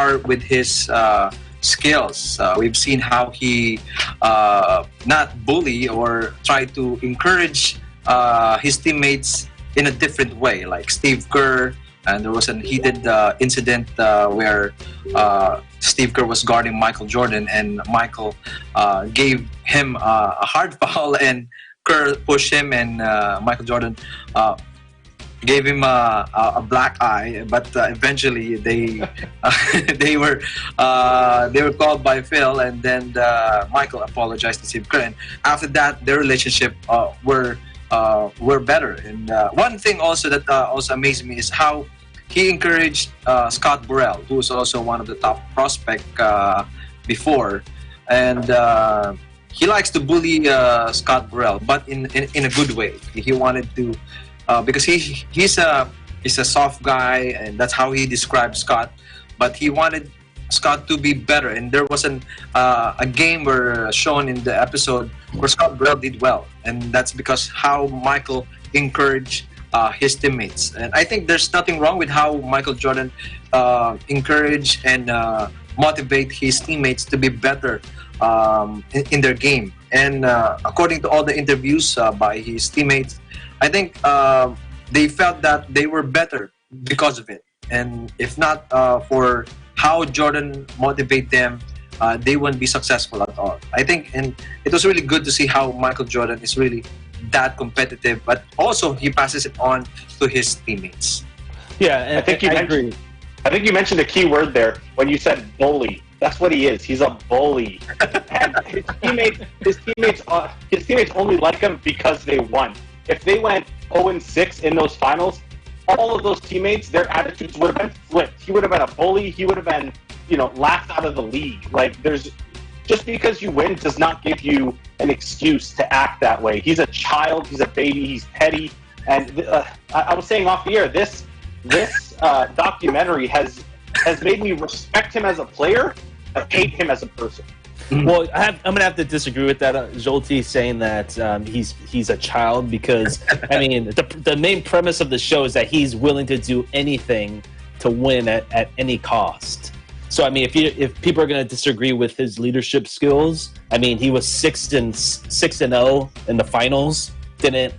par with his skills. We've seen how he not bully or try to encourage his teammates in a different way, like Steve Kerr. And there was a heated incident where Steve Kerr was guarding Michael Jordan, and Michael gave him a hard foul, and Kerr pushed him, and Michael Jordan gave him a black eye. But eventually, they they were called by Phil, and then Michael apologized to Steve Kerr. And after that, their relationship were better. And one thing also that also amazed me is how he encouraged Scott Burrell, who was also one of the top prospect before, and he likes to bully Scott Burrell, but in a good way. He wanted to because he's a soft guy, and that's how he described Scott. But he wanted Scott to be better, and there was a game where shown in the episode where Scott Burrell did well, and that's because how Michael encouraged his teammates. And I think there's nothing wrong with how Michael Jordan encourage and motivate his teammates to be better in their game. And according to all the interviews by his teammates, I think they felt that they were better because of it. And if not for how Jordan motivate them, they wouldn't be successful at all. I think, and it was really good to see how Michael Jordan is really that competitive, but also he passes it on to his teamites. Yeah, I think you mentioned a key word there when you said bully. That's what he is. He's a bully, and his teammates only like him because they won. If they went 0-6 in those finals, all of those teammates, their attitudes would have been flipped. He would have been a bully. He would have been, laughed out of the league. Like, just because you win does not give you an excuse to act that way. He's a child. He's a baby. He's petty. And I was saying off the air, this documentary has made me respect him as a player, but hate him as a person. Well, I'm going to have to disagree with that. Jolty saying that he's a child, because, I mean, the main premise of the show is that he's willing to do anything to win at any cost. So, I mean, if people are going to disagree with his leadership skills, I mean, he was 6-0 in the finals. Didn't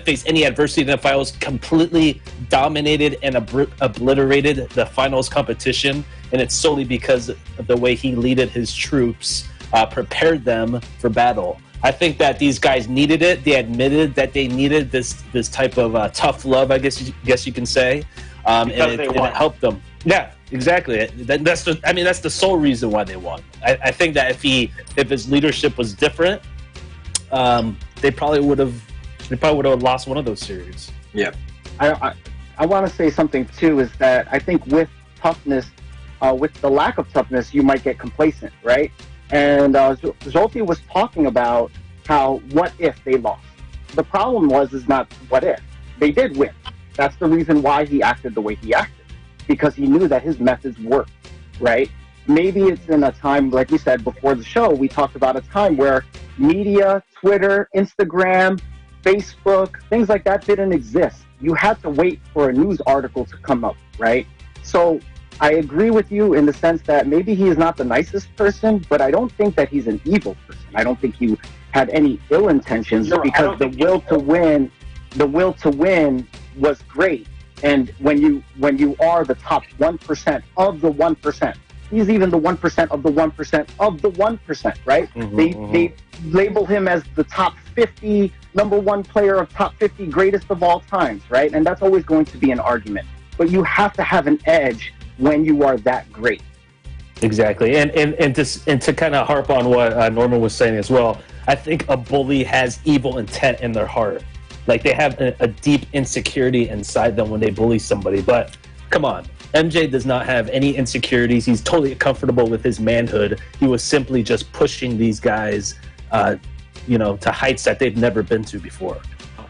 face any adversity in the finals. Completely dominated and obliterated the finals competition, and it's solely because of the way he led his troops, prepared them for battle. I think that these guys needed it. They admitted that they needed this type of tough love, I guess you can say, and it helped them. Yeah, exactly. That's the sole reason why they won. I think that if his leadership was different, they probably would have lost one of those series. Yeah. I want to say something too, is that I think with toughness, with the lack of toughness, you might get complacent, right? And Zolti was talking about how what if they lost. The problem is not what if. They did win. That's the reason why he acted the way he acted, because he knew that his methods worked, right? Maybe it's in a time, like we said before the show, we talked about a time where media, Twitter, Instagram, Facebook, things like that didn't exist. You had to wait for a news article to come up, right? So I agree with you in the sense that maybe he is not the nicest person, but I don't think that he's an evil person. I don't think he had any ill intentions, because the will to win was great. And when you are the top 1% of the 1%, he's even the 1% of the 1% of the 1%, right? They label him as the top 50, number one player of top 50 greatest of all times, right? And that's always going to be an argument. But you have to have an edge when you are that great. Exactly. And to kind of harp on what Norman was saying as well, I think a bully has evil intent in their heart. Like, they have a deep insecurity inside them when they bully somebody. But come on, MJ does not have any insecurities. He's totally comfortable with his manhood. He was simply just pushing these guys, to heights that they've never been to before.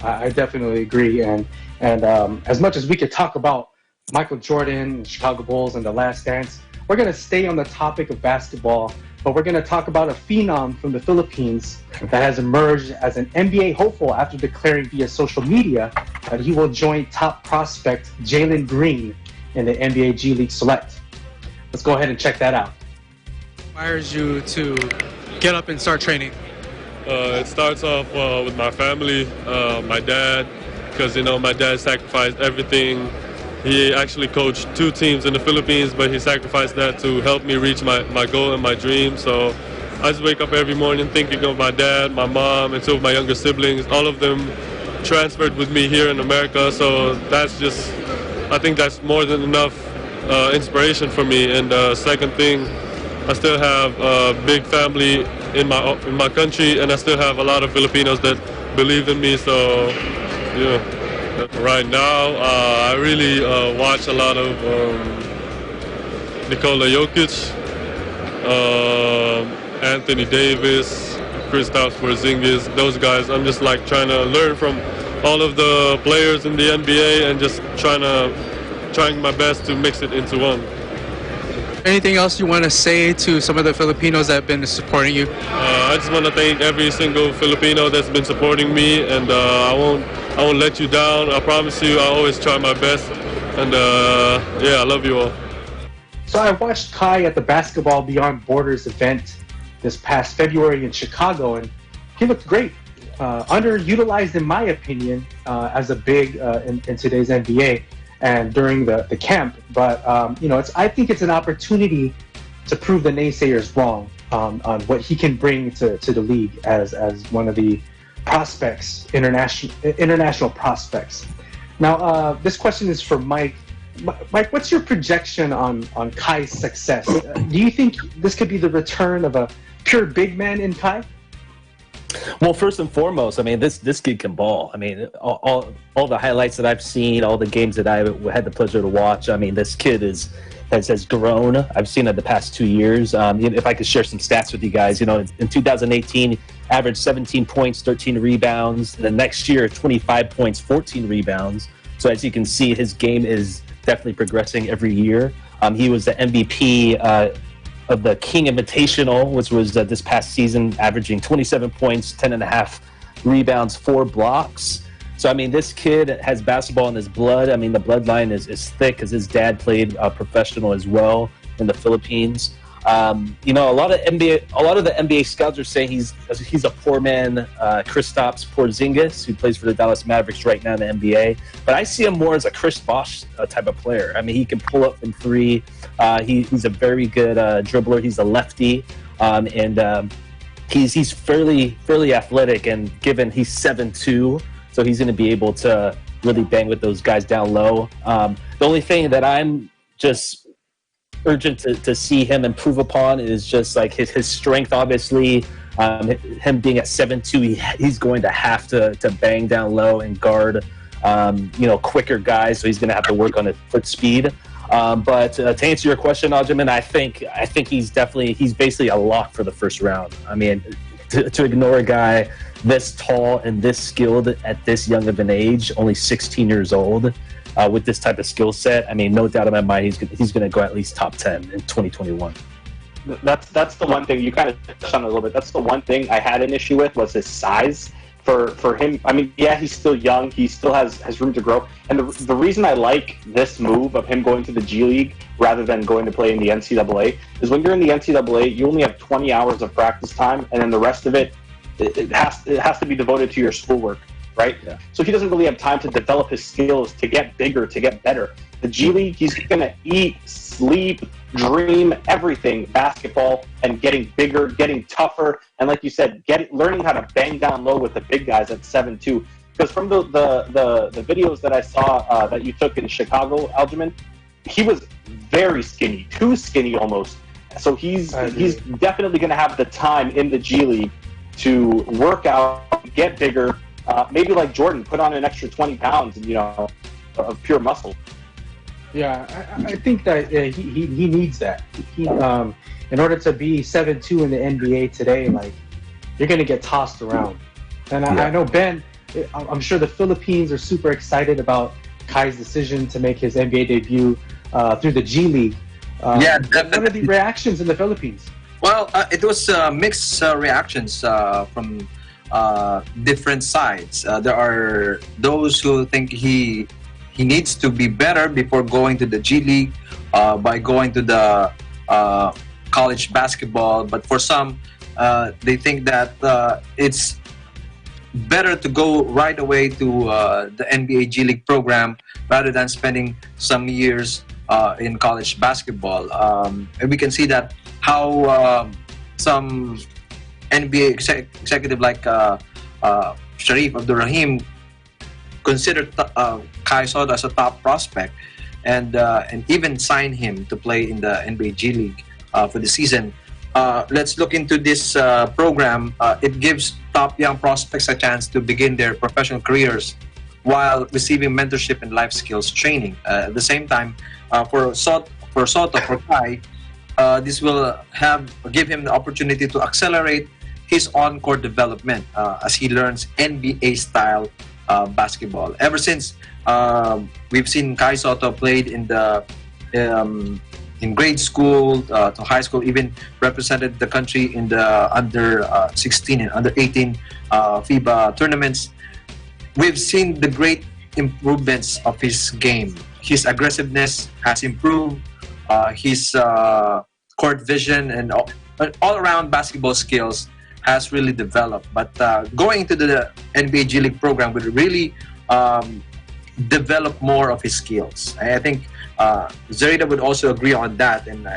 I definitely agree. And as much as we could talk about Michael Jordan, Chicago Bulls, and The Last Dance, we're going to stay on the topic of basketball, but we're going to talk about a phenom from the Philippines that has emerged as an NBA hopeful after declaring via social media that he will join top prospect Jalen Green in the NBA G League Select. Let's go ahead and check that out. Inspires you to get up and start training? It starts off with my family, my dad, because my dad sacrificed everything. He actually coached 2 teams in the Philippines, but he sacrificed that to help me reach my goal and my dream. So I just wake up every morning thinking of my dad, my mom, and 2 of my younger siblings. All of them transferred with me here in America, so I think that's more than enough inspiration for me. And second thing, I still have a big family in my country, and I still have a lot of Filipinos that believe in me. So, yeah. Right now, I really watch a lot of Nikola Jokic, Anthony Davis, Kristaps Porzingis, those guys. I'm just trying to learn from all of the players in the NBA and just trying my best to mix it into one. Anything else you want to say to some of the Filipinos that have been supporting you? I just want to thank every single Filipino that's been supporting me, and I won't let you down. I promise you, I always try my best. And I love you all. So I watched Kai at the Basketball Beyond Borders event this past February in Chicago, and he looked great. Underutilized, in my opinion, as a big in today's NBA and during the camp. But I think it's an opportunity to prove the naysayers wrong on what he can bring to the league as one of the prospects, international prospects. Now, this question is for Mike. Mike, what's your projection on Kai's success? Do you think this could be the return of a pure big man in Kai? Well, first and foremost, I mean, this kid can ball. I mean, all the highlights that I've seen, all the games that I had the pleasure to watch, I mean, this kid has grown. I've seen it the past 2 years. If I could share some stats with you guys, in 2018, averaged 17 points, 13 rebounds. The next year, 25 points, 14 rebounds. So as you can see, his game is definitely progressing every year. He was the MVP of the King Invitational, which was this past season, averaging 27 points, 10.5 rebounds, 4 blocks. So, I mean, this kid has basketball in his blood. I mean, the bloodline is thick because his dad played professional as well in the Philippines. A lot of the NBA scouts are saying he's a poor man, Kristaps Porzingis, who plays for the Dallas Mavericks right now in the NBA. But I see him more as a Chris Bosh type of player. I mean, he can pull up from 3. He's a very good dribbler. He's a lefty, and he's fairly athletic. And given he's 7'2", so he's going to be able to really bang with those guys down low. The only thing that I'm just urgent to see him improve upon is just like his strength. Obviously, him being at 7'2", he's going to have to bang down low and guard quicker guys, so he's going to have to work on his foot speed. But to answer your question, Aljamin, I think he's basically a lock for the first round. I mean, to ignore a guy this tall and this skilled at this young of an age, only 16 years old, with this type of skill set, I mean, no doubt in my mind he's going to go at least top 10 in 2021. That's the one thing you kind of touched on a little bit. That's the one thing I had an issue with was his size. For him, I mean, yeah, he's still young. He still has room to grow. And the reason I like this move of him going to the G League rather than going to play in the NCAA is when you're in the NCAA, you only have 20 hours of practice time, and then the rest of it has to be devoted to your schoolwork, right? Yeah. So he doesn't really have time to develop his skills, to get bigger, to get better. The G League, he's going to eat, sleep, dream, everything, basketball, and getting bigger, getting tougher, and like you said, learning how to bang down low with the big guys at 7'2". Because from the videos that I saw that you took in Chicago, Aljamin, he was very skinny, too skinny almost. So he's definitely going to have the time in the G League to work out, get bigger, maybe like Jordan, put on an extra 20 pounds, of pure muscle. Yeah, I think that he needs that. In order to be 7'2" in the NBA today, like, you're going to get tossed around. And I know, Ben, I'm sure the Philippines are super excited about Kai's decision to make his NBA debut through the G League. Yeah, definitely. What are the reactions in the Philippines? Well, it was mixed reactions from different sides. There are those who think he he needs to be better before going to the G League, by going to the college basketball. But for some, they think that it's better to go right away to the NBA G League program rather than spending some years in college basketball. And we can see that how some NBA executive like Sharif Abdurrahim considered Kai Sotto as a top prospect, and even sign him to play in the NBA G League for the season. Let's look into this program. It gives top young prospects a chance to begin their professional careers while receiving mentorship and life skills training. At the same time, for Kai, this will give him the opportunity to accelerate his on-court development as he learns NBA-style basketball. Ever since we've seen Kai Sotto played in the in grade school to high school, even represented the country in the under 16 and under 18 FIBA tournaments. We've seen the great improvements of his game. His aggressiveness has improved, his court vision and all around basketball skills has really developed. But going to the NBA G League program would really develop more of his skills. I think Zerida would also agree on that, and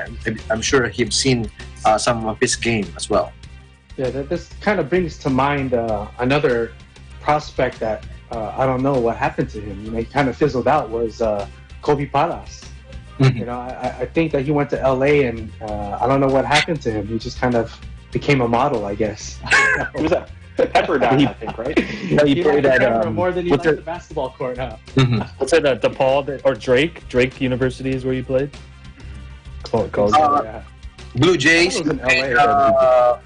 I'm sure he's seen some of his game as well. Yeah, this kind of brings to mind another prospect that I don't know what happened to him. You know, he kind of fizzled out. Was Kobe Paras. Mm-hmm. You know, I think that he went to LA, and I don't know what happened to him. He just kind of became a model, I guess. He was a Pepperdine, I think, right? He played at more than he liked the basketball court, huh? Mm-hmm. What's it? DePaul or Drake University is where you played. Blue Jays. In LA.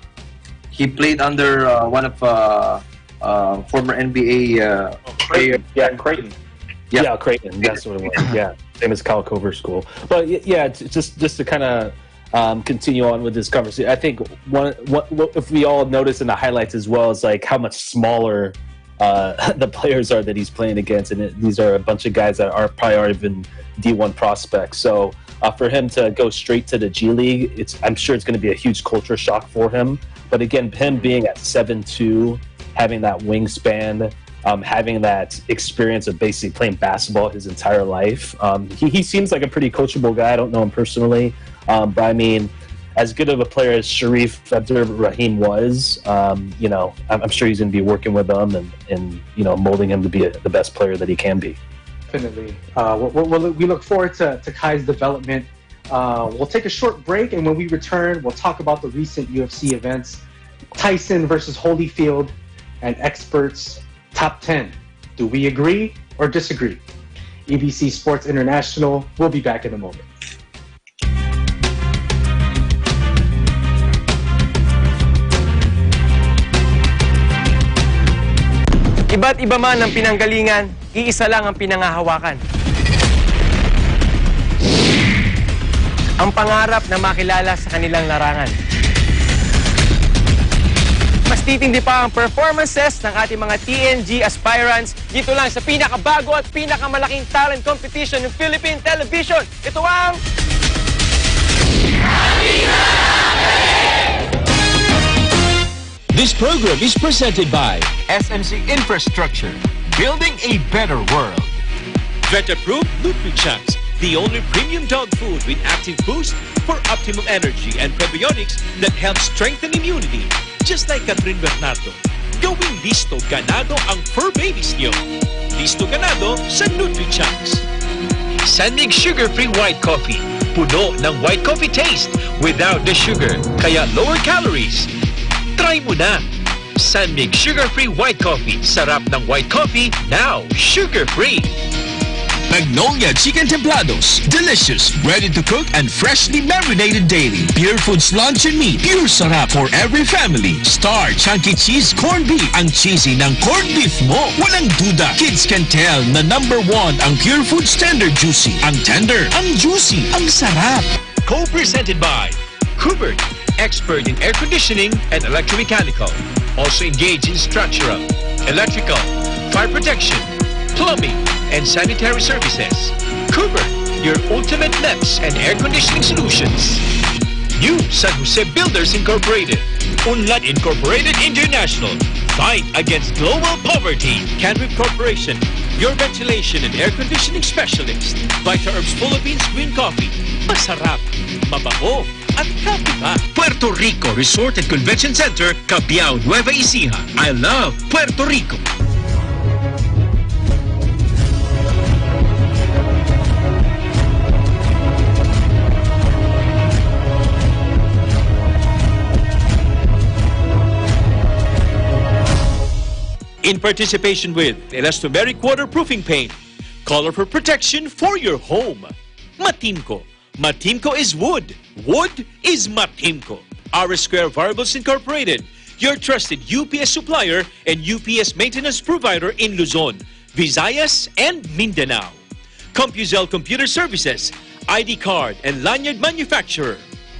He played under one of former NBA player. Yeah, Creighton. Yeah, Creighton. That's what it was. Yeah, same as Kyle Cover School. But yeah, just to kind of continue on with this conversation, I think what if we all notice in the highlights as well is like how much smaller the players are that he's playing against, and these are a bunch of guys that are probably already been D1 prospects. So for him to go straight to the G League, I'm sure it's going to be a huge culture shock for him. But again, him being at 7'2", having that wingspan, having that experience of basically playing basketball his entire life, he seems like a pretty coachable guy. I don't know him personally, but I mean, as good of a player as Sharif Abdurrahim was, you know, I'm sure he's going to be working with them and you know, molding him to be the best player that he can be. Definitely. We look forward to Kai's development. We'll take a short break, and when we return, we'll talk about the recent UFC events, Tyson versus Holyfield, and experts' top 10. Do we agree or disagree? EBC Sports International. We'll be back in a moment. Iba't iba man ang pinanggalingan, iisa lang ang pinangahawakan. Ang pangarap na makilala sa kanilang larangan. Mas titindi pa ang performances ng ating mga TNG aspirants dito lang sa pinakabago at pinakamalaking talent competition ng Philippine Television. Ito ang... This program is presented by SMC Infrastructure, building a better world. Vet-approved Nutrichunks, the only premium dog food with active boost for optimum energy and probiotics that help strengthen immunity. Just like Catherine Bernardo, gawing listo ganado ang fur babies niyo. Listo ganado sa Nutrichunks. Sanmig sugar-free white coffee. Puno ng white coffee taste without the sugar, kaya lower calories. Try mo na! Sanmig sugar-free white coffee. Sarap ng white coffee, now sugar-free. Magnolia Chicken Templados. Delicious, ready to cook and freshly marinated daily. Pure Foods Luncheon Meat. Pure sarap for every family. Star Chunky Cheese Corned Beef. Ang cheesy ng corned beef mo. Walang duda. Kids can tell na #1 ang Pure Foods Tender Juicy. Ang tender, ang juicy, ang sarap. Co-presented by Hubert, expert in air conditioning and electromechanical. Also engaged in structural, electrical, fire protection, plumbing, and sanitary services. Cougar, your ultimate MEPS and air conditioning solutions. New San Jose Builders Incorporated. Unlad Incorporated International. Fight against global poverty. Canrib Corporation, your ventilation and air conditioning specialist. Vita Herbs Philippines Green Coffee. Masarap, mabaho, at healthy pa. Puerto Rico Resort and Convention Center, Capiao, Nueva Ecija. I love Puerto Rico. In participation with elastomeric waterproofing paint, colorful protection for your home. Matimco. Matimco is wood. Wood is Matimco. Our Square Variables Incorporated, your trusted UPS supplier and UPS maintenance provider in Luzon, Visayas, and Mindanao. CompuZell Computer Services, ID card and lanyard manufacturer.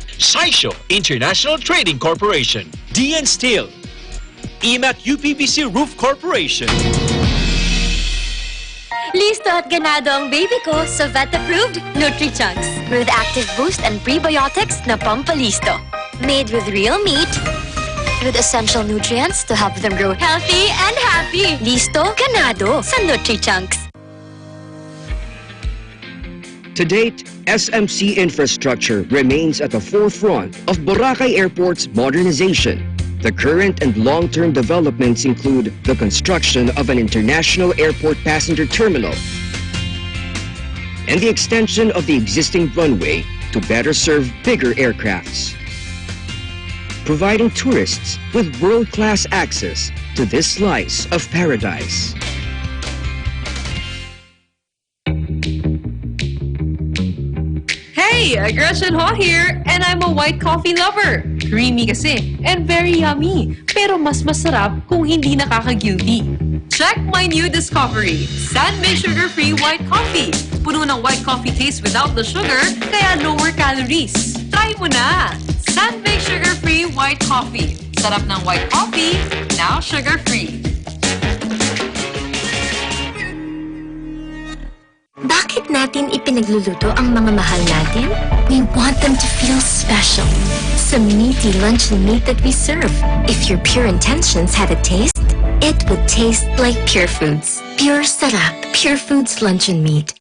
Saisho International Trading Corporation. DN Steel. EMAT UPVC Roof Corporation. Listo at ganado ang baby ko sa vet-approved Nutri-Chunks with active boost and prebiotics na pampalisto. Made with real meat, with essential nutrients to help them grow healthy and happy. Listo, ganado sa Nutri-Chunks. To date, SMC infrastructure remains at the forefront of Boracay Airport's modernization. The current and long-term developments include the construction of an international airport passenger terminal and the extension of the existing runway to better serve bigger aircrafts, providing tourists with world-class access to this slice of paradise. Hey, Gretchen Ho here, and I'm a white coffee lover. Creamy kasi, and very yummy. Pero mas masarap kung hindi nakaka-guilty. Check my new discovery, Sandmade Sugar-Free White Coffee. Puno ng white coffee taste without the sugar, kaya lower calories. Try mo na! Sandmade Sugar-Free White Coffee. Sarap ng white coffee, now sugar-free. Bakit natin ipinagluluto ang mga mahal natin? We want them to feel special. Sa meaty luncheon meat that we serve. If your pure intentions had a taste, it would taste like Pure Foods. Pure sarap. Pure Foods luncheon meat.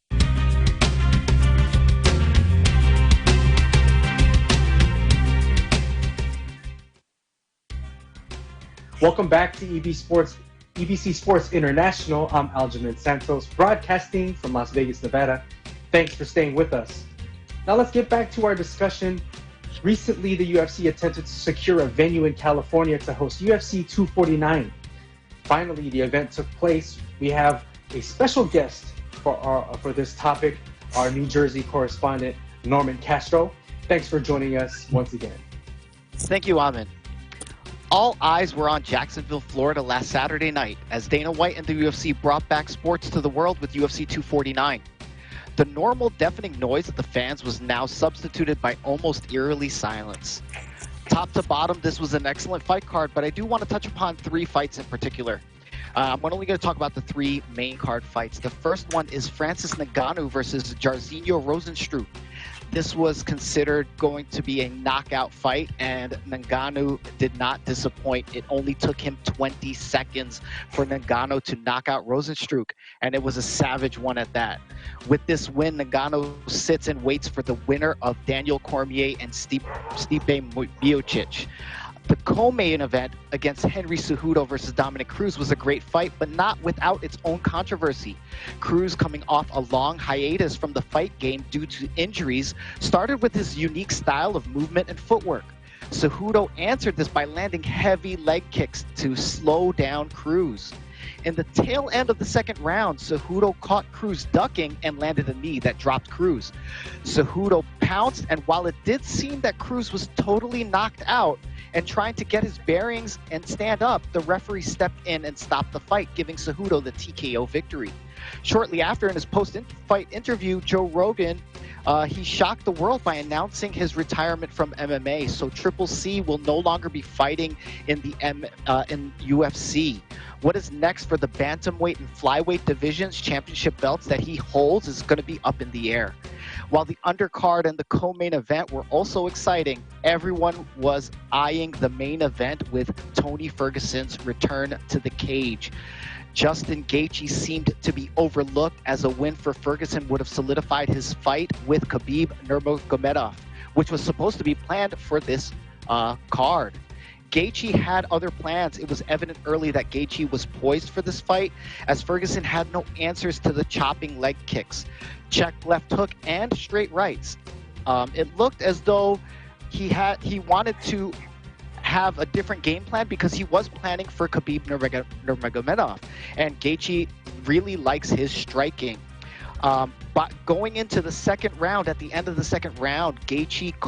Welcome back to EBC Sports International. I'm Aljamain Santos, broadcasting from Las Vegas, Nevada. Thanks for staying with us. Now let's get back to our discussion. Recently, the UFC attempted to secure a venue in California to host UFC 249. Finally, the event took place. We have a special guest for this topic, our New Jersey correspondent, Norman Castro. Thanks for joining us once again. Thank you, Amin. All eyes were on Jacksonville, Florida last Saturday night as Dana White and the UFC brought back sports to the world with UFC 249. The normal deafening noise of the fans was now substituted by almost eerily silence. Top to bottom, this was an excellent fight card, but I do want to touch upon three fights in particular. I'm only going to talk about the three main card fights. The first one is Francis Ngannou versus Jairzinho Rozenstruik. This was considered going to be a knockout fight, and Ngannou did not disappoint. It only took him 20 seconds for Ngannou to knock out Rozenstruik, and it was a savage one at that. With this win, Ngannou sits and waits for the winner of Daniel Cormier and Stipe Miocic. The co-main event against Henry Cejudo versus Dominic Cruz was a great fight, but not without its own controversy. Cruz, coming off a long hiatus from the fight game due to injuries, started with his unique style of movement and footwork. Cejudo answered this by landing heavy leg kicks to slow down Cruz. In the tail end of the second round, Cejudo caught Cruz ducking and landed a knee that dropped Cruz. Cejudo pounced, and while it did seem that Cruz was totally knocked out and trying to get his bearings and stand up, the referee stepped in and stopped the fight, giving Cejudo the TKO victory. Shortly after, in his post-fight interview, Joe Rogan, he shocked the world by announcing his retirement from MMA. So Triple C will no longer be fighting in the in UFC. What is next for the bantamweight and flyweight divisions championship belts that he holds is going to be up in the air. While the undercard and the co-main event were also exciting, everyone was eyeing the main event with Tony Ferguson's return to the cage. Justin Gaethje seemed to be overlooked, as a win for Ferguson would have solidified his fight with Khabib Nurmagomedov, which was supposed to be planned for this card. Gaethje had other plans. It was evident early that Gaethje was poised for this fight, as Ferguson had no answers to the chopping leg kicks, check left hook, and straight rights. It looked as though he wanted to have a different game plan, because he was planning for Khabib Nurmagomedov, and Gaethje really likes his striking. But going into the second round, at the end of the second round, Gaethje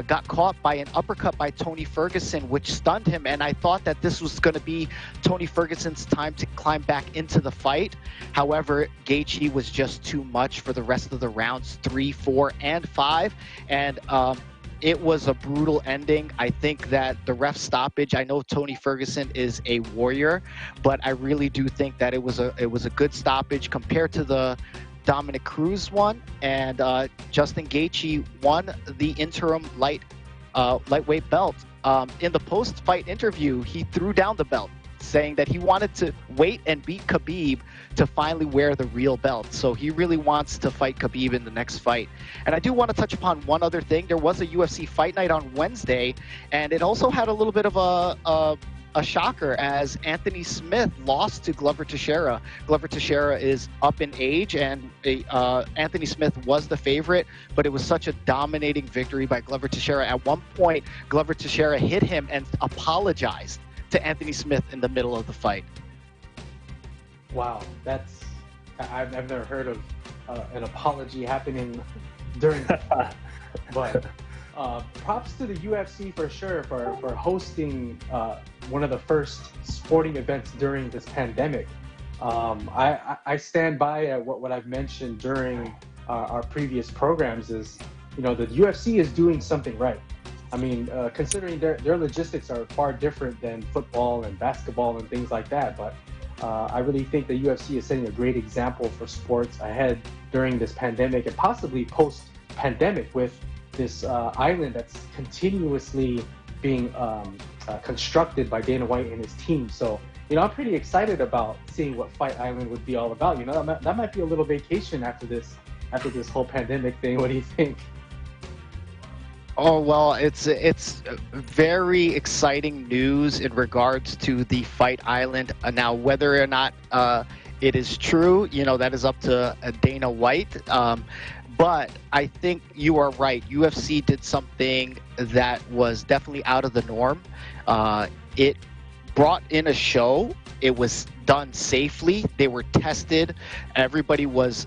got caught by an uppercut by Tony Ferguson, which stunned him, and I thought that this was going to be Tony Ferguson's time to climb back into the fight. However, Gaethje was just too much for the rest of the rounds 3, 4, and 5, and it was a brutal ending. I think that the ref stoppage, I know Tony Ferguson is a warrior, but I really do think that it was a good stoppage compared to the Dominic Cruz one, and Justin Gaethje won the interim lightweight belt. In the post-fight interview, he threw down the belt, saying that he wanted to wait and beat Khabib to finally wear the real belt. So he really wants to fight Khabib in the next fight. And I do want to touch upon one other thing. There was a UFC fight night on Wednesday, and it also had a little bit of a shocker, as Anthony Smith lost to Glover Teixeira. Glover Teixeira is up in age, and Anthony Smith was the favorite, but it was such a dominating victory by Glover Teixeira. At one point, Glover Teixeira hit him and apologized to Anthony Smith in the middle of the fight. Wow, I've never heard of an apology happening during the fight. But props to the UFC for sure for hosting one of the first sporting events during this pandemic. I stand by what I've mentioned during our previous programs is, the UFC is doing something right. I mean, considering their logistics are far different than football and basketball and things like that, but I really think the UFC is setting a great example for sports ahead during this pandemic, and possibly post-pandemic, with this island that's continuously being constructed by Dana White and his team. So, I'm pretty excited about seeing what Fight Island would be all about. That might be a little vacation after this whole pandemic thing. What do you think? Oh, well, it's very exciting news in regards to the Fight Island. Now, whether or not it is true, that is up to Dana White. But I think you are right. UFC did something that was definitely out of the norm. It brought in a show. It was done safely. They were tested. Everybody was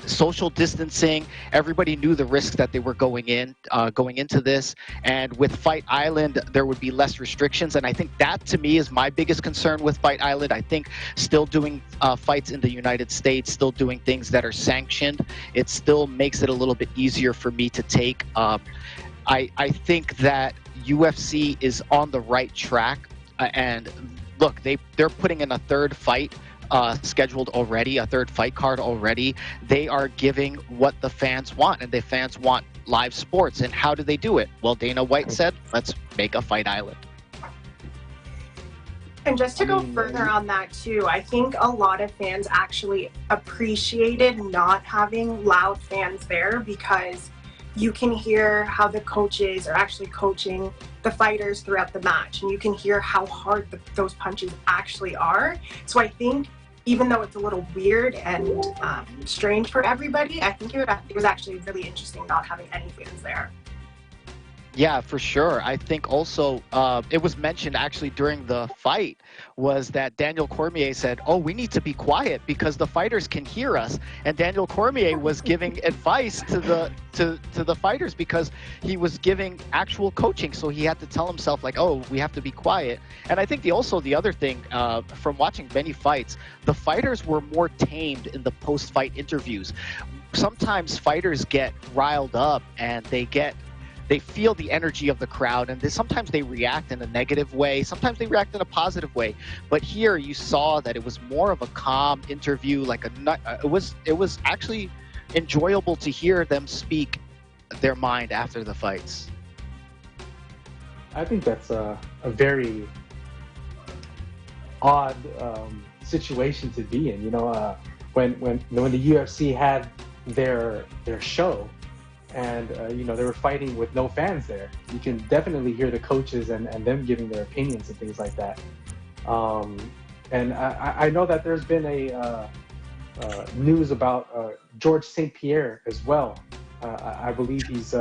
social distancing. Everybody knew the risks that they were going into this. And with Fight Island, there would be less restrictions. And I think that, to me, is my biggest concern with Fight Island. I think still doing fights in the United States, still doing things that are sanctioned, it still makes it a little bit easier for me to take. I think that UFC is on the right track. And look, they're putting in a third fight scheduled already, a third fight card already. They are giving what the fans want, and the fans want live sports. And how do they do it? Well, Dana White said, let's make a Fight Island. And just to go further on that too, I think a lot of fans actually appreciated not having loud fans there, because you can hear how the coaches are actually coaching the fighters throughout the match, and you can hear how hard those punches actually are. So I think, even though it's a little weird and strange for everybody, I think it was actually really interesting not having any fans there. Yeah, for sure. I think also it was mentioned actually during the fight was that Daniel Cormier said, "Oh, we need to be quiet because the fighters can hear us." And Daniel Cormier was giving advice to the fighters because he was giving actual coaching, so he had to tell himself like, "Oh, we have to be quiet." And I think the other thing from watching many fights, the fighters were more tamed in the post-fight interviews. Sometimes fighters get riled up and they feel the energy of the crowd, and sometimes they react in a negative way, sometimes they react in a positive way. But here you saw that it was more of a calm interview, it was actually enjoyable to hear them speak their mind after the fights. I think that's a very odd situation to be in. When the UFC had their show, and they were fighting with no fans there. You can definitely hear the coaches and them giving their opinions and things like that. And I know that there's been a news about George St. Pierre as well. I believe he's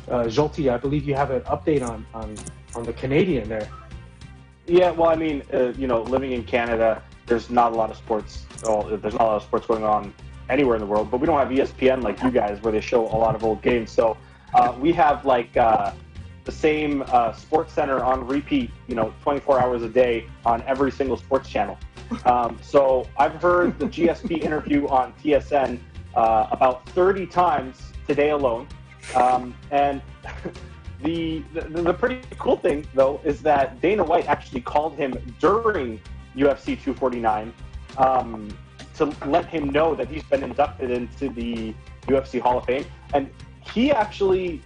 Jolty. I believe you have an update on the Canadian there. Yeah, well, I mean, living in Canada, there's not a lot of sports. There's not a lot of sports going on anywhere in the world, but we don't have ESPN like you guys where they show a lot of old games. So we have the same sports center on repeat, 24 hours a day on every single sports channel. So I've heard the GSP interview on TSN about 30 times today alone. And the pretty cool thing, though, is that Dana White actually called him during UFC 249 to let him know that he's been inducted into the UFC Hall of Fame. And he actually,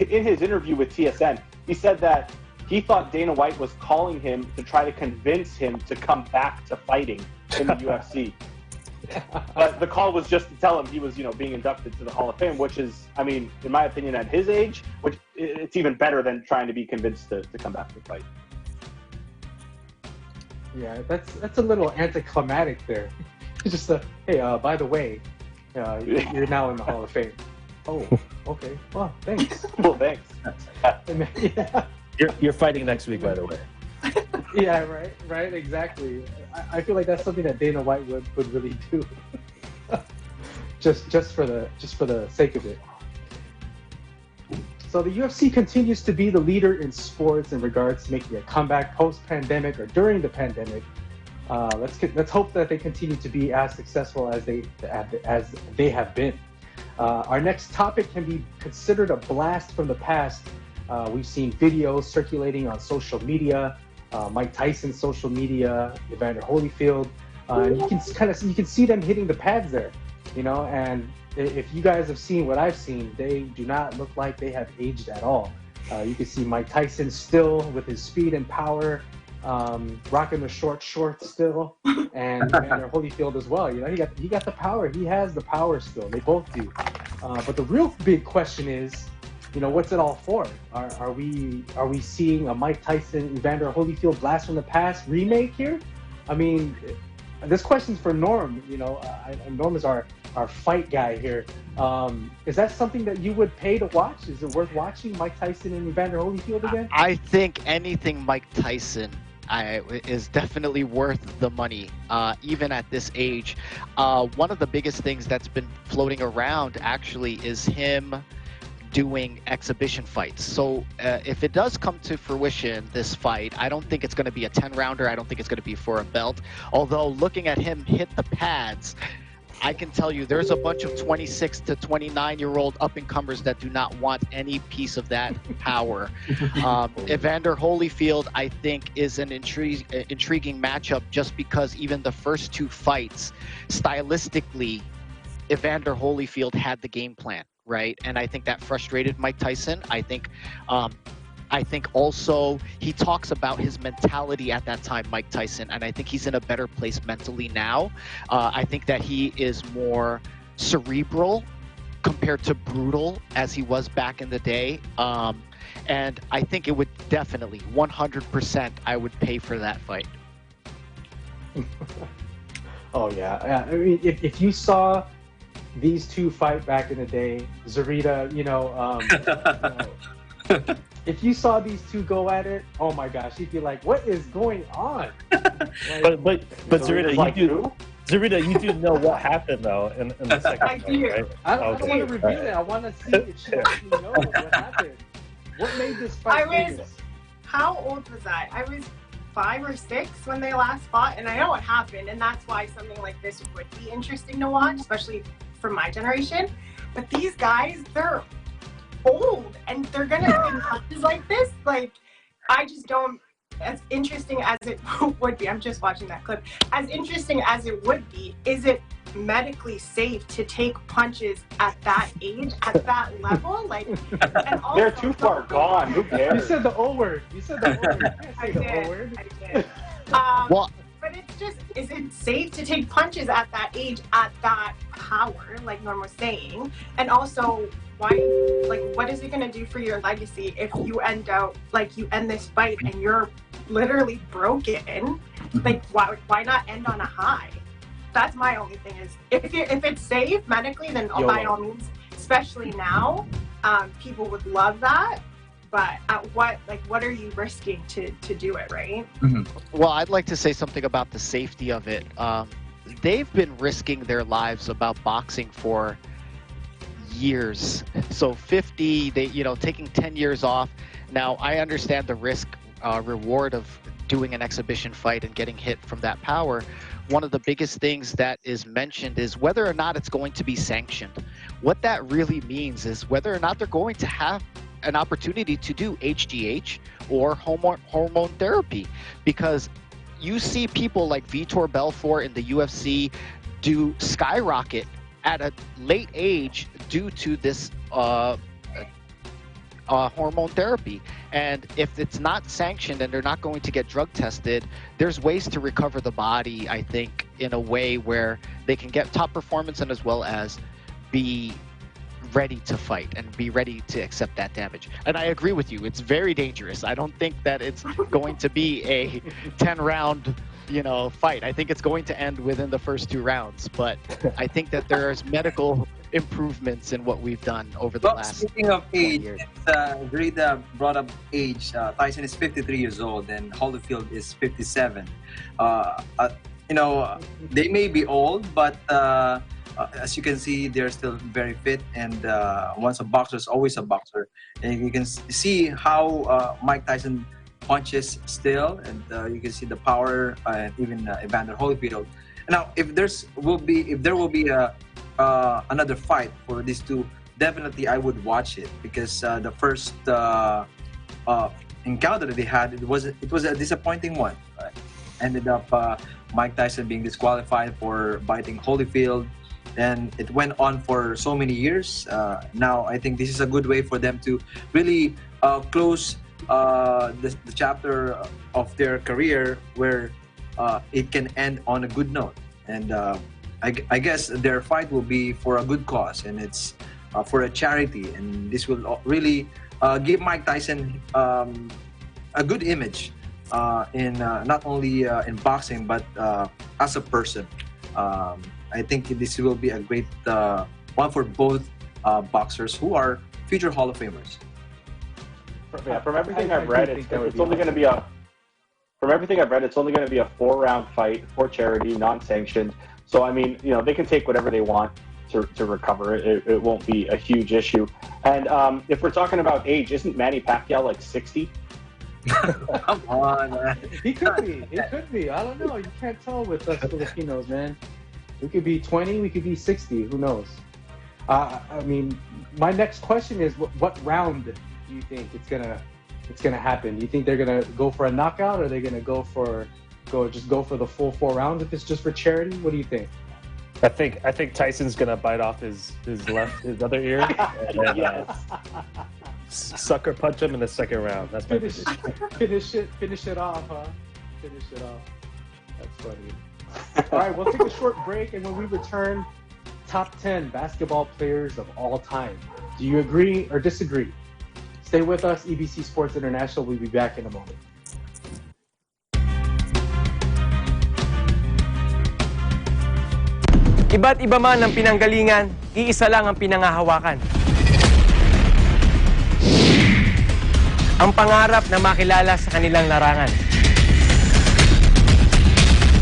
in his interview with TSN, he said that he thought Dana White was calling him to try to convince him to come back to fighting in the UFC. But the call was just to tell him he was, being inducted to the Hall of Fame, which is, I mean, in my opinion, at his age, which it's even better than trying to be convinced to come back to fight. Yeah, that's a little anticlimactic there. Just hey, by the way, you're now in the Hall of Fame. Oh, okay. Well, thanks. Well, thanks. Yeah. You're fighting next week, by the way. Yeah, right, exactly. I feel like that's something that Dana White would really do, just for the sake of it. So the UFC continues to be the leader in sports in regards to making a comeback post-pandemic or during the pandemic. Let's hope that they continue to be as successful as they have been. Our next topic can be considered a blast from the past. We've seen videos circulating on social media, Mike Tyson's social media, Evander Holyfield, and you can see them hitting the pads there, And if you guys have seen what I've seen, they do not look like they have aged at all. You can see Mike Tyson still with his speed and power, rocking the short shorts still, and Evander Holyfield as well. He got the power. He has the power still. They both do. But the real big question is, what's it all for? Are we seeing a Mike Tyson, Evander Holyfield blast from the past remake here? I mean, this question's for Norm. Norm is our fight guy here. Is that something that you would pay to watch? Is it worth watching Mike Tyson and Evander Holyfield again? I think anything Mike Tyson is definitely worth the money, even at this age. One of the biggest things that's been floating around actually is him doing exhibition fights. So if it does come to fruition, this fight, I don't think it's going to be a 10-rounder. I don't think it's going to be for a belt. Although looking at him hit the pads, I can tell you there's a bunch of 26 to 29-year-old up-and-comers that do not want any piece of that power. Evander Holyfield, I think, is an intriguing matchup just because even the first two fights, stylistically, Evander Holyfield had the game plan. Right, and I think that frustrated Mike Tyson. I think also he talks about his mentality at that time, Mike Tyson, and I think he's in a better place mentally now. I think that he is more cerebral compared to brutal as he was back in the day. And I think it would definitely, 100%, I would pay for that fight. Oh yeah. I mean, if you saw these two fight back in the day, Zarita, If you saw these two go at it, oh my gosh, you'd be like, "What is going on?" But Zarita, you do know what happened though in the second I fight, do. right? I don't want to reveal it. I want to see if she actually knows what happened. What made this fight famous? How old was I? I was 5 or 6 when they last fought, and I know what happened, and that's why something like this would be interesting to watch, especially for my generation. But these guys, they're old, and they're gonna do punches like this. Like, I just don't. As interesting as it would be, I'm just watching that clip. As interesting as it would be, is it medically safe to take punches at that age, at that level? Like, and also, they're too far gone. Who cares? You said the O word. You said the O word. You can't say the O word. I did. But it's just, is it safe to take punches at that age, at that power, like Norm was saying? And also, why, like, what is it going to do for your legacy if you end this fight and you're literally broken? Like, why not end on a high? That's my only thing is, if it's safe medically, then by all means, especially now, people would love that. But at what are you risking to do it, right? Well, I'd like to say something about the safety of it. They've been risking their lives about boxing for years. So 50, taking 10 years off. Now, I understand the risk reward of doing an exhibition fight and getting hit from that power. One of the biggest things that is mentioned is whether or not it's going to be sanctioned. What that really means is whether or not they're going to have an opportunity to do HGH or hormone therapy, because you see people like Vitor Belfort in the UFC do skyrocket at a late age due to this hormone therapy. And if it's not sanctioned and they're not going to get drug tested, there's ways to recover the body, I think, in a way where they can get top performance and as well as be ready to fight and be ready to accept that damage. And I agree with you, it's very dangerous. I don't think that it's going to be a 10-round fight. I think it's going to end within the first 2 rounds, but I think that there's medical improvements in what we've done over the last speaking of age, years. Grida brought up age. Tyson is 53 years old and Holyfield is 57. They may be old, but as you can see, they're still very fit, and once a boxer is always a boxer. And you can see how Mike Tyson punches still, and you can see the power, and even Evander Holyfield. Now, if there will be another fight for these two, definitely I would watch it, because the first encounter that they had, it was a disappointing one. Right? Ended up Mike Tyson being disqualified for biting Holyfield. And it went on for so many years. Now, I think this is a good way for them to really close the chapter of their career where it can end on a good note. And I guess their fight will be for a good cause, and it's for a charity. And this will really give Mike Tyson a good image in not only in boxing, but as a person. I think this will be a great one for both boxers who are future Hall of Famers. Yeah, from everything I've read, it's only going to be a 4-round fight for charity, non-sanctioned. So I mean, they can take whatever they want to recover it. It won't be a huge issue. And if we're talking about age, isn't Manny Pacquiao like 60? Come on, man. He could be. He could be. I don't know. You can't tell with us Filipinos, man. We could be 20, we could be 60. Who knows? I mean, my next question is, what round do you think it's gonna happen? Do you think they're gonna go for a knockout, or are they gonna go for the full 4 rounds if it's just for charity? What do you think? I think Tyson's gonna bite off his other ear and Yes. sucker punch him in the second round. That's my prediction. Finish it off, huh? Finish it off. That's funny. All right, we'll take a short break, and when we return, top 10 basketball players of all time. Do you agree or disagree? Stay with us, EBC Sports International. We'll be back in a moment. Iba't iba man ang pinanggalingan, iisa lang ang pinangahawakan. ang pangarap na makilala sa kanilang larangan.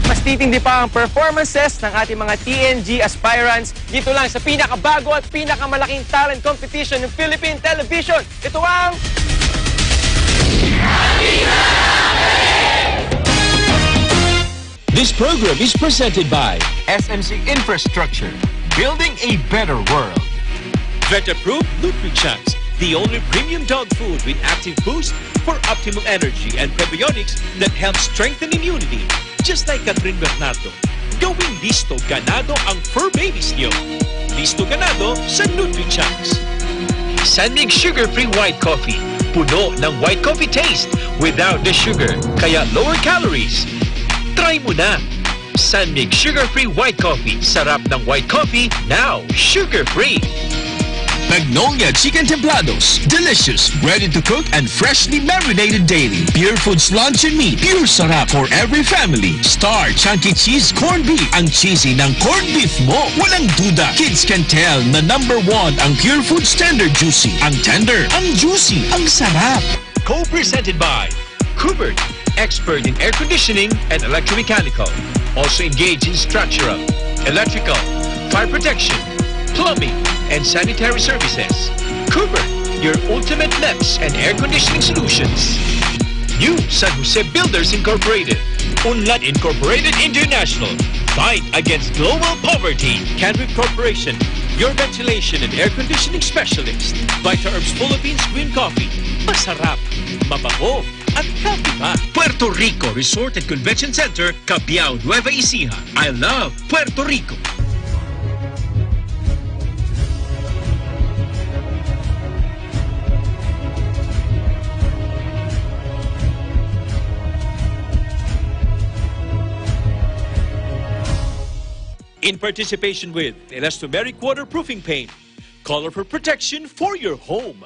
Mas titindi pa ang performances ng ating mga TNG aspirants dito lang sa pinakabago at pinakamalaking talent competition ng Philippine Television. Ito ang... This program is presented by SMC Infrastructure, building a better world. Vet-approved NutriChunks, the only premium dog food with active boost for optimum energy and probiotics that help strengthen immunity. Just like Catherine Bernardo, gawing listo ganado ang fur babies niyo. Listo ganado sa NutriChunks. Sanmig sugar-free white coffee. Puno ng white coffee taste without the sugar, kaya lower calories. Try mo na. Sanmig sugar-free white coffee. Sarap ng white coffee, now sugar-free. Magnolia Chicken Templados. Delicious, ready to cook and freshly marinated daily. Pure Foods Luncheon Meat. Pure sarap for every family. Star Chunky Cheese Corned Beef. Ang cheesy ng corned beef mo. Walang duda. Kids can tell na #1 ang Pure Foods Tender Juicy. Ang tender, ang juicy, ang sarap. Co-presented by Kubert, expert in air conditioning and electromechanical. Also engaged in structural, electrical, fire protection, plumbing, and sanitary services. Kubert, your ultimate MEPS and air conditioning solutions. New San Jose Builders Incorporated. Unlad Incorporated International. Fight against global poverty. Canrick Corporation, your ventilation and air conditioning specialist. Vita Herbs Philippines Green Coffee. Masarap, mabango, at healthy pa. Puerto Rico Resort and Convention Center, Cabiao, Nueva Ecija. I love Puerto Rico. In participation with elastomeric waterproofing paint, colorful protection for your home.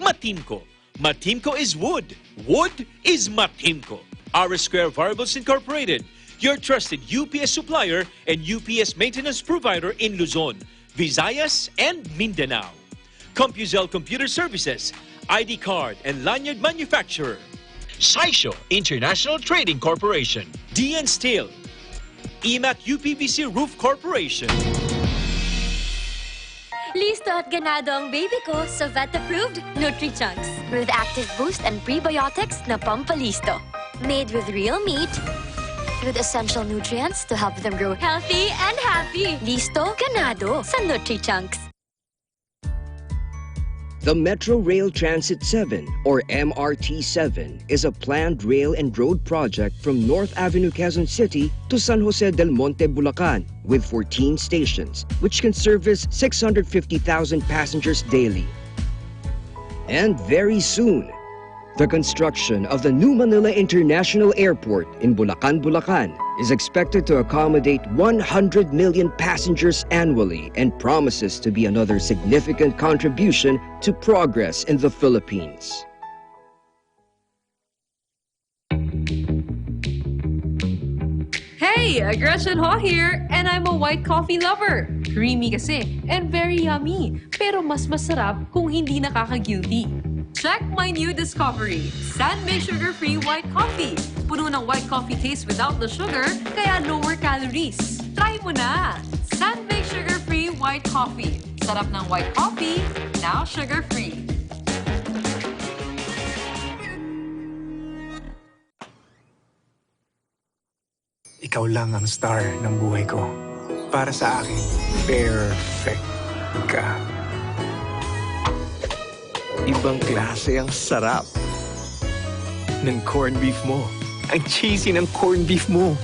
Matimco. Matimco is wood. Wood is Matimco. Our Square Variables Incorporated, your trusted UPS supplier and UPS maintenance provider in Luzon, Visayas, and Mindanao. CompuZell Computer Services, ID card and lanyard manufacturer. Saisho International Trading Corporation. DN Steel. EMAC UPVC Roof Corporation. Listo at ganado ang baby ko sa vet-approved NutriChunks. With active boost and prebiotics na pampalisto. Made with real meat, with essential nutrients to help them grow healthy and happy. Listo, ganado sa NutriChunks. The Metro Rail Transit 7, or MRT-7, is a planned rail and road project from North Avenue, Quezon City to San Jose del Monte, Bulacan, with 14 stations, which can service 650,000 passengers daily. And very soon, the construction of the New Manila International Airport in Bulacan, Bulacan is expected to accommodate 100 million passengers annually and promises to be another significant contribution to progress in the Philippines. Hey, Gretchen Ho here, and I'm a white coffee lover. Creamy kasi, and very yummy. Pero mas masarap kung hindi nakaka-guilty. Check my new discovery, San-Made Sugar-Free White Coffee. Puno ng white coffee taste without the sugar, kaya lower calories. Try mo na! San-Made Sugar-Free White Coffee. Sarap ng white coffee, now sugar-free. Ikaw lang ang star ng buhay ko. Para sa akin, perfect ka. Ibang klase ang sarap ng corned beef mo. Ang cheesy ng corned beef mo.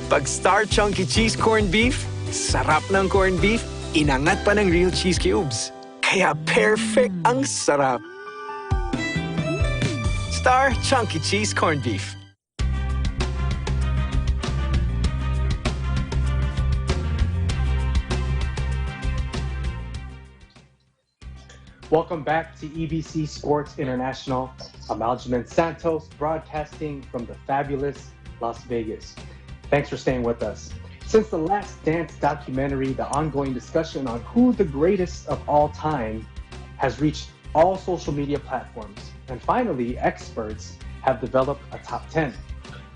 Pag Star Chunky Cheese Corned Beef, sarap ng corned beef, inangat pa ng real cheese cubes. Kaya perfect ang sarap. Star Chunky Cheese Corned Beef. Welcome back to EBC Sports International. I'm Aljamain Santos, broadcasting from the fabulous Las Vegas. Thanks for staying with us. Since the Last Dance documentary, the ongoing discussion on who the greatest of all time has reached all social media platforms. And finally, experts have developed a top 10.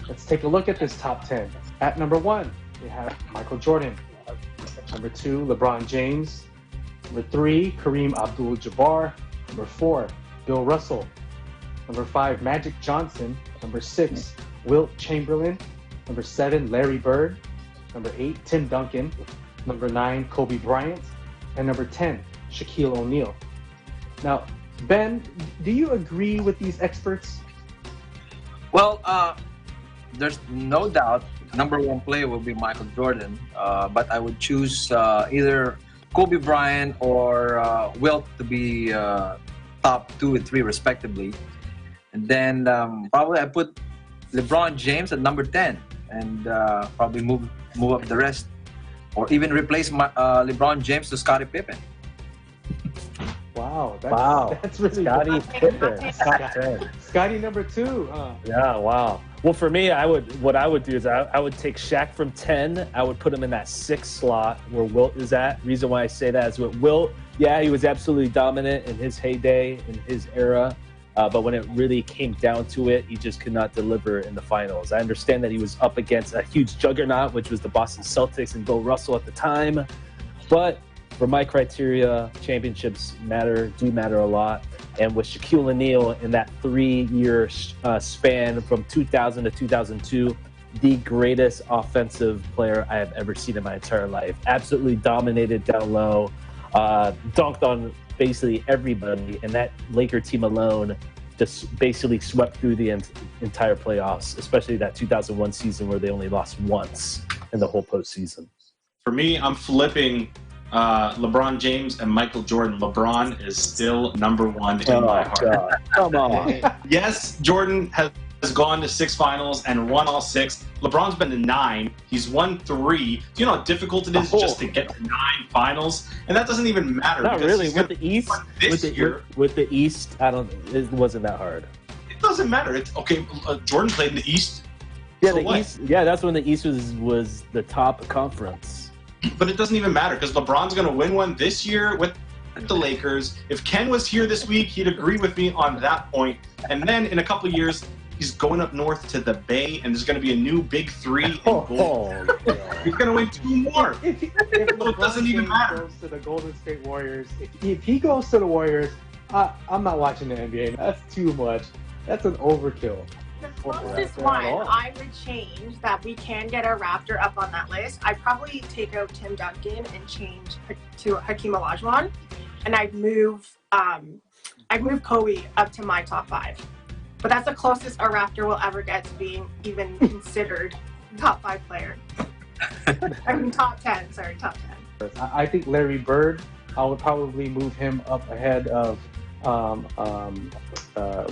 Let's take a look at this top 10. At number 1, we have Michael Jordan. Number 2, LeBron James. Number 3, Kareem Abdul-Jabbar. Number 4, Bill Russell. Number 5, Magic Johnson. Number 6, Wilt Chamberlain. Number 7, Larry Bird. Number 8, Tim Duncan. Number 9, Kobe Bryant. And number 10, Shaquille O'Neal. Now, Ben, do you agree with these experts? Well, there's no doubt number one player will be Michael Jordan, but I would choose either Kobe Bryant or Wilt to be top 2 and 3 respectively. And then probably I put LeBron James at number 10 and probably move up the rest, or even replace LeBron James to Scottie Pippen. Wow, that's really Scottie Pippen, top 10. Scottie number 2, huh? Yeah, wow. Well, for me, what I would do is I would take Shaq from 10. I would put him in that 6th slot where Wilt is at. Reason why I say that is with Wilt, yeah, he was absolutely dominant in his heyday, in his era. But when it really came down to it, he just could not deliver in the finals. I understand that he was up against a huge juggernaut, which was the Boston Celtics and Bill Russell at the time. But for my criteria, championships do matter a lot. And with Shaquille O'Neal in that 3-year span from 2000 to 2002, the greatest offensive player I have ever seen in my entire life. Absolutely dominated down low, dunked on basically everybody, and that Laker team alone just basically swept through the entire playoffs, especially that 2001 season where they only lost once in the whole postseason. For me, I'm flipping LeBron James and Michael Jordan. LeBron is still number 1 in my heart. God. Come on. Yes, Jordan has gone to 6 finals and won all 6. LeBron's been to 9. He's won 3. Do you know how difficult it is just to get to 9 finals? And that doesn't even matter. Not really. With the East, with the East, it wasn't that hard. It doesn't matter. It's okay. Jordan played in the East. Yeah, so what? East. Yeah, that's when the East was the top conference. But it doesn't even matter because LeBron's going to win one this year with the Lakers. If Ken was here this week, he'd agree with me on that point. And then in a couple of years, he's going up north to the Bay, and there's going to be a new big 3 in gold. He's going to win 2 more. If So it doesn't even matter. Goes to the Golden State Warriors. If he goes to the Warriors, I'm not watching the NBA. That's too much. That's an overkill. The closest one I would change that we can get a Raptor up on that list, I'd probably take out Tim Duncan and change to Hakeem Olajuwon, and I'd move Kobe up to my top 5. But that's the closest a Raptor will ever get to being even considered top 5 player. I mean top 10. Sorry, top 10. I think Larry Bird, I would probably move him up ahead of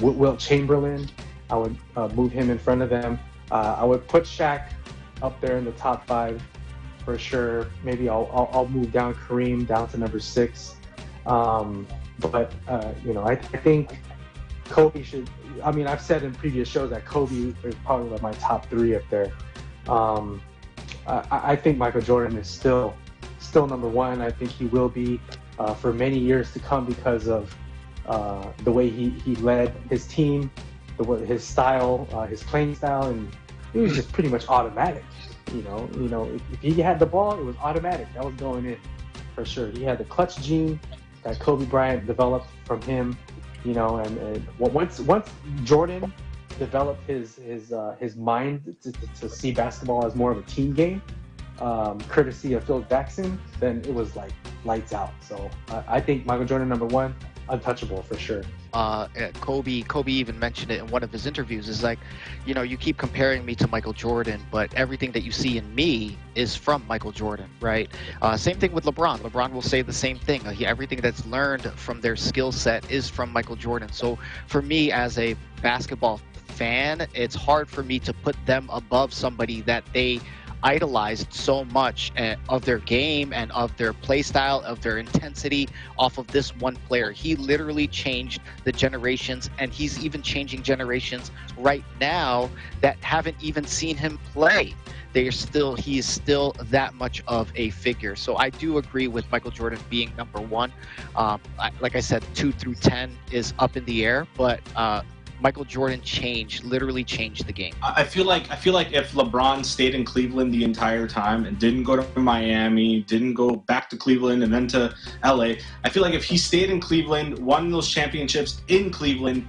Wilt Chamberlain. I would move him in front of them. I would put Shaq up there in the top 5 for sure. Maybe I'll move down Kareem down to number 6. But I think Kobe should. I mean, I've said in previous shows that Kobe is probably like my top 3 up there. I think Michael Jordan is still number 1. I think he will be for many years to come because of the way he led his team, his style, his playing style, and it was just pretty much automatic. If he had the ball, it was automatic. That was going in for sure. He had the clutch gene that Kobe Bryant developed from him. And once Jordan developed his mind to see basketball as more of a team game, courtesy of Phil Jackson, then it was like lights out. So I think Michael Jordan number 1, untouchable for sure. Kobe even mentioned it in one of his interviews. Is like, you keep comparing me to Michael Jordan, but everything that you see in me is from Michael Jordan, right? Same thing with LeBron. LeBron will say the same thing. Everything that's learned from their skill set is from Michael Jordan. So for me as a basketball fan, it's hard for me to put them above somebody that they idolized so much of their game and of their play style, of their intensity off of this one player. He literally changed the generations, and he's even changing generations right now that haven't even seen him play. He is still that much of a figure. So I do agree with Michael Jordan being number one. Like I said, 2 through 10 is up in the air, but Michael Jordan literally changed the game. I feel like if LeBron stayed in Cleveland the entire time and didn't go to Miami, didn't go back to Cleveland and then to LA, I feel like if he stayed in Cleveland, won those championships in Cleveland,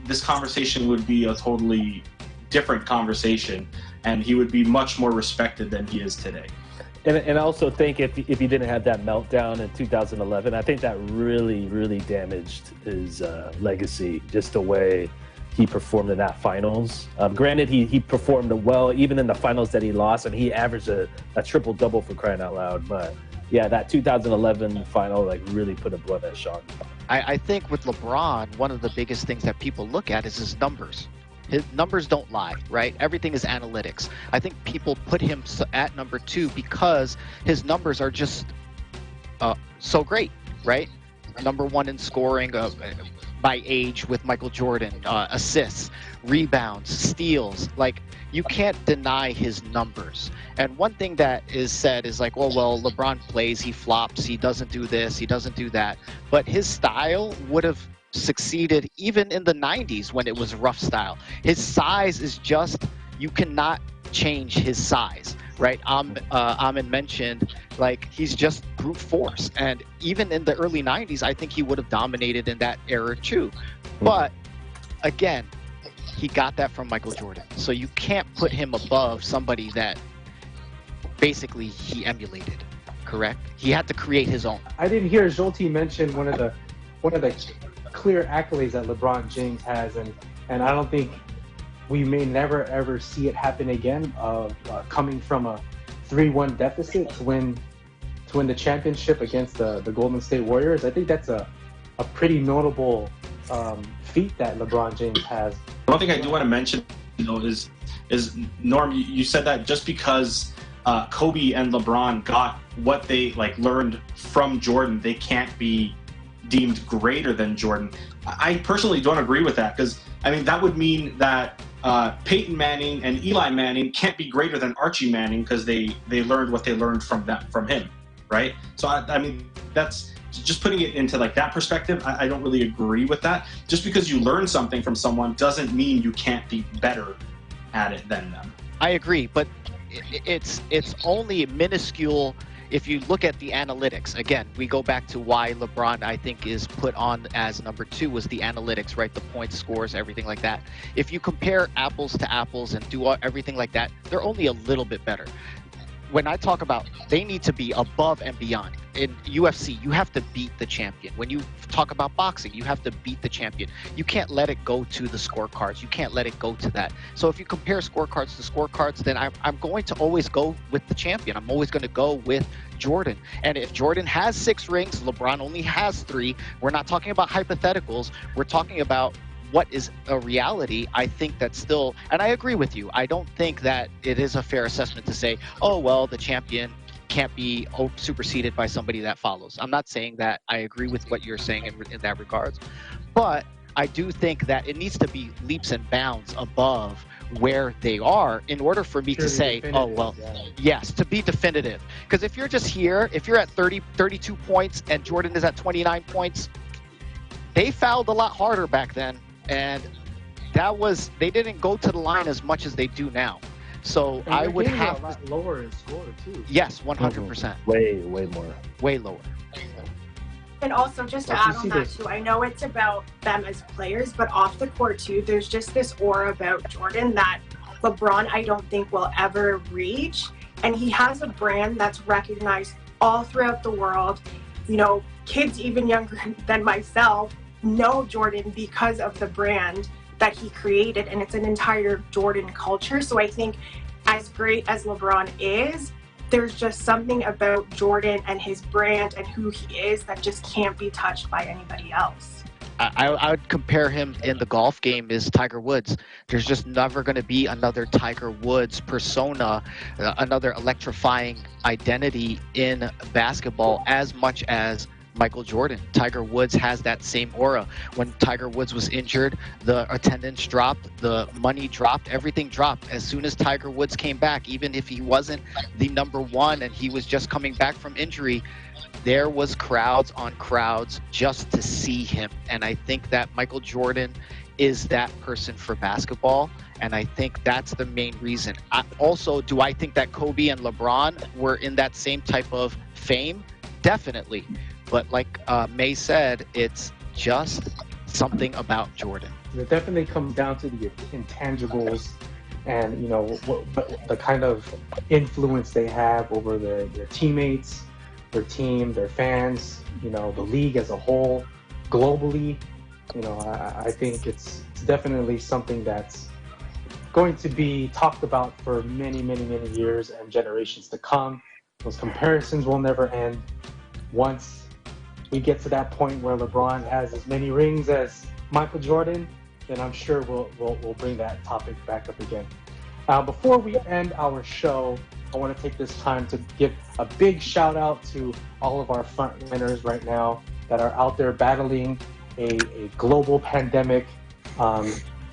this conversation would be a totally different conversation, and he would be much more respected than he is today. And I also think if he didn't have that meltdown in 2011, I think that really, really damaged his legacy, just the way he performed in that finals. Granted, he performed well even in the finals that he lost, and he averaged a triple-double for crying out loud. But yeah, that 2011 final really put a blood edge on. I think with LeBron, one of the biggest things that people look at is his numbers. His numbers don't lie, right? Everything is analytics. I think people put him at number 2 because his numbers are just so great, right? Number 1 in scoring by age with Michael Jordan, assists, rebounds, steals. Like, you can't deny his numbers. And one thing that is said is like, well, LeBron plays, he flops, he doesn't do this, he doesn't do that. But his style would have succeeded even in the 90s when it was rough style. His size is just, you cannot change his size, right? Amin mentioned, like, he's just brute force. And even in the early 90s, I think he would have dominated in that era too. But again, he got that from Michael Jordan. So you can't put him above somebody that basically he emulated, correct? He had to create his own. I didn't hear Jolty mention one of the clear accolades that LeBron James has, and I don't think we may never ever see it happen again, of coming from a 3-1 deficit to win the championship against the Golden State Warriors. I think that's a pretty notable feat that LeBron James has. One thing I do want to mention, is Norm, you said that just because Kobe and LeBron got what they learned from Jordan, they can't be deemed greater than Jordan. I personally don't agree with that, because that would mean that Peyton Manning and Eli Manning can't be greater than Archie Manning because they learned what they learned from him, right? So that's just putting it into that perspective. I don't really agree with that. Just because you learn something from someone doesn't mean you can't be better at it than them. I agree, but it's only minuscule. If you look at the analytics, again, we go back to why LeBron, I think, is put on as number 2 was the analytics, right? The points, scores, everything like that. If you compare apples to apples and do everything like that, they're only a little bit better. When I talk about they need to be above and beyond. In UFC, you have to beat the champion. When you talk about boxing, you have to beat the champion. You can't let it go to the scorecards. You can't let it go to that. So if you compare scorecards to scorecards, then I'm going to always go with the champion. I'm always going to go with Jordan. And if Jordan has 6 rings, LeBron only has 3. We're not talking about hypotheticals. We're talking about what is a reality. I think that's still, and I agree with you, I don't think that it is a fair assessment to say, oh, well, the champion can't be superseded by somebody that follows. I'm not saying that. I agree with what you're saying in that regards. But I do think that it needs to be leaps and bounds above where they are in order for me to say, oh, well, yes, to be definitive. Because if you're just here, if you're at 32 points and Jordan is at 29 points, they fouled a lot harder back then. And they didn't go to the line as much as they do now. So I would have a lot lower in score too. Yes, 100%. Way more. Way lower. And also, just to add on that too, I know it's about them as players, but off the court too, there's just this aura about Jordan that LeBron, I don't think, will ever reach. And he has a brand that's recognized all throughout the world. Kids even younger than myself know Jordan because of the brand that he created, and it's an entire Jordan culture. So I think as great as LeBron is, there's just something about Jordan and his brand and who he is that just can't be touched by anybody else. I would compare him in the golf game is Tiger Woods. There's just never going to be another Tiger Woods persona, another electrifying identity in basketball as much as Michael Jordan. Tiger Woods has that same aura. When Tiger Woods was injured, the attendance dropped, the money dropped, everything dropped. As soon as Tiger Woods came back, even if he wasn't the number one and he was just coming back from injury, there was crowds on crowds just to see him. And I think that Michael Jordan is that person for basketball. And I think that's the main reason. Do I think that Kobe and LeBron were in that same type of fame? Definitely. But like May said, it's just something about Jordan. It definitely comes down to the intangibles and, what the kind of influence they have over their teammates, their team, their fans, the league as a whole, globally. I think it's definitely something that's going to be talked about for many, many, many years and generations to come. Those comparisons will never end. Once we get to that point where LeBron has as many rings as Michael Jordan, then I'm sure we'll bring that topic back up again. Before we end our show, I want to take this time to give a big shout out to all of our frontliners right now that are out there battling a global pandemic.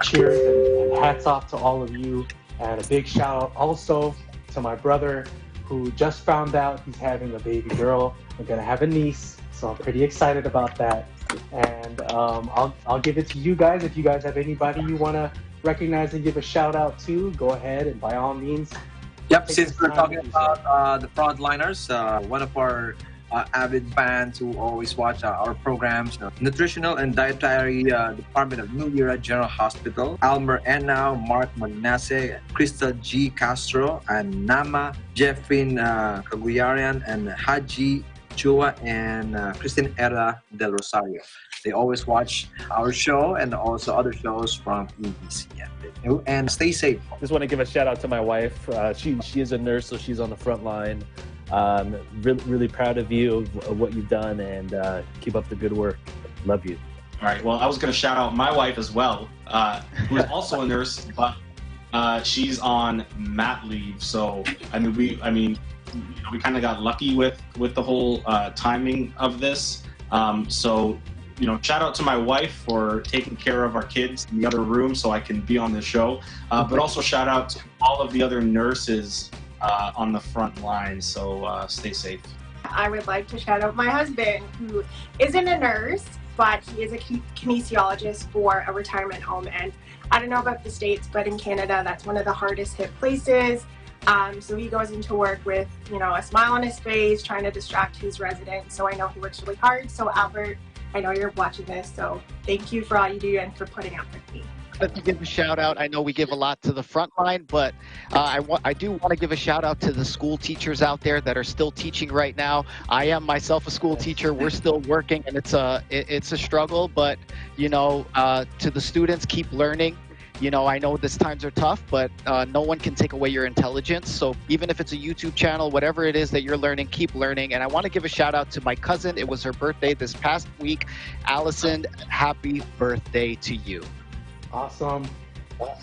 Cheers and hats off to all of you. And a big shout out also to my brother who just found out he's having a baby girl. I'm going to have a niece, so I'm pretty excited about that. And I'll give it to you guys. If you guys have anybody you want to recognize and give a shout out to, go ahead and by all means. Yep, since we're talking about the frontliners, one of our avid fans who always watch our programs, Nutritional and Dietary Department of New Era General Hospital, Almer Enau, Mark Magnace, Crystal G. Castro, and Nama, Jeffrin Kaguyarian, and Haji Chua, and Christine Era del Rosario. They always watch our show and also other shows from EBC. And stay safe. Just want to give a shout out to my wife. She is a nurse, so she's on the front line. Really proud of you of what you've done, and keep up the good work. Love you. All right. Well, I was going to shout out my wife as well, who is also a nurse, but she's on mat leave. So we kind of got lucky with the whole timing of this. So shout out to my wife for taking care of our kids in the other room so I can be on the show. But also shout out to all of the other nurses on the front line. So stay safe. I would like to shout out my husband, who isn't a nurse, but he is a kinesiologist for a retirement home. And I don't know about the States, but in Canada, that's one of the hardest hit places. So he goes into work with, a smile on his face, trying to distract his residents. So I know he works really hard. So Albert, I know you're watching this, so thank you for all you do and for putting up with me. To give a shout out, I know we give a lot to the front line, but I do want to give a shout out to the school teachers out there that are still teaching right now. I am myself a school teacher. We're still working, and it's a struggle. But to the students, keep learning. I know these times are tough, but no one can take away your intelligence. So even if it's a YouTube channel, whatever it is that you're learning, keep learning. And I want to give a shout out to my cousin. It was her birthday this past week. Allison, happy birthday to you. Awesome.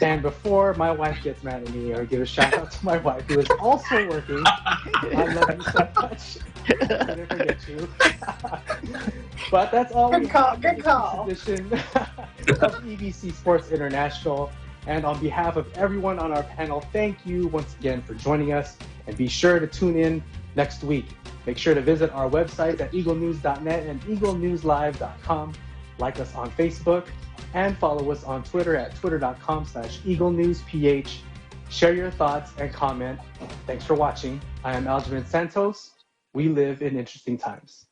And before my wife gets mad at me, I'll give a shout out to my wife who is also working. I love you so much. I didn't forget you. But that's all we have Good call. This edition of EBC Sports International. And on behalf of everyone on our panel, thank you once again for joining us. And be sure to tune in next week. Make sure to visit our websites at eaglenews.net and eaglenewslive.com. Like us on Facebook and follow us on Twitter at twitter.com/EagleNewsPH. Share your thoughts and comment. Thanks for watching. I am Aljamain Santos. We live in interesting times.